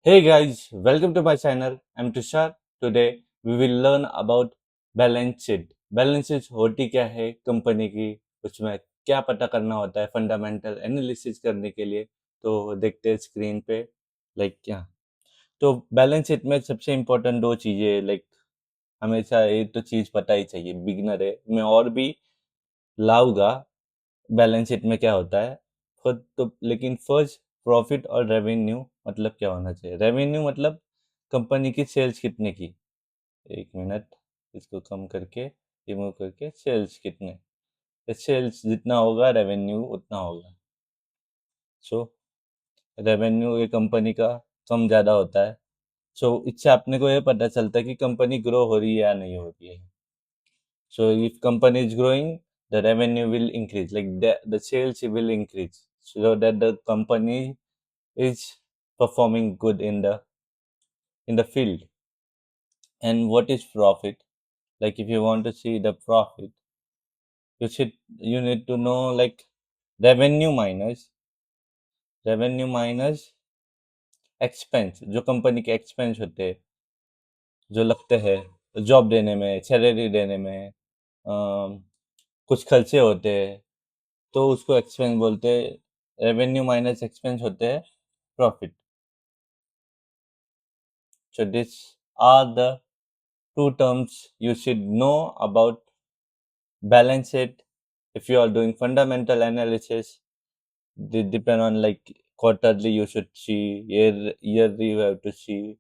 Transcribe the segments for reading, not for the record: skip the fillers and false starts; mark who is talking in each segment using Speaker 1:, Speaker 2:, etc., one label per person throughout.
Speaker 1: Hey guys, welcome to my channel. I'm Tushar. Today we will learn about balance sheet. Balance sheet होती क्या है company की, उसमें क्या पता करना होता है फंडामेंटल एनालिसिस करने के लिए. तो देखते हैं स्क्रीन पे क्या. तो बैलेंस शीट में सबसे इम्पोर्टेंट दो चीज़ें हमेशा ये तो चीज़ पता ही चाहिए. बिगनर है, मैं और भी लाऊंगा बैलेंस शीट में क्या होता है खुद तो. लेकिन फर्स्ट, प्रॉफिट और रेवेन्यू मतलब क्या होना चाहिए. रेवेन्यू मतलब कंपनी की सेल्स कितने की. एक मिनट, इसको कम करके रिमूव करके सेल्स कितने. सेल्स जितना होगा रेवेन्यू उतना होगा. सो रेवेन्यू ये कंपनी का कम ज़्यादा होता है. सो इससे अपने को ये पता चलता है कि कंपनी ग्रो हो रही है या नहीं हो रही है. So if company is growing, the revenue will increase, like the sales will increase, so that the company is performing good in the field. And what is profit? Like if you want to see the profit, you need to know like revenue minus expense. जो company के expense होते हैं, जो लगते हैं job देने में, salary देने में, कुछ खर्चे होते हैं, तो उसको एक्सपेंस बोलते हैं. रेवेन्यू माइनस एक्सपेंस होते हैं profit. So these are the two terms you should know about balance sheet. If you are doing fundamental analysis, they depend on like quarterly you should see, yearly you have to see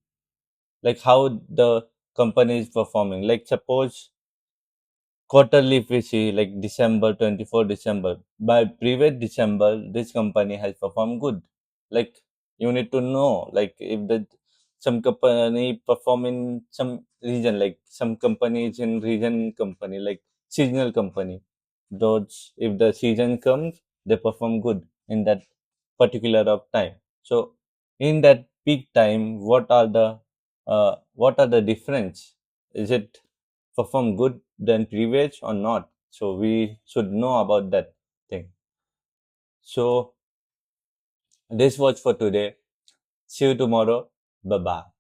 Speaker 1: like how the company is performing. Like suppose quarterly if we see like December 24 December, by previous December this company has performed good. Like you need to know like if the some company perform in some region, like some companies in region company like seasonal company, those if the season comes they perform good in that particular of time. So in that peak time what are the difference, is it perform good than previous or not. So we should know about that thing. So this was for today. See you tomorrow. Bye bye.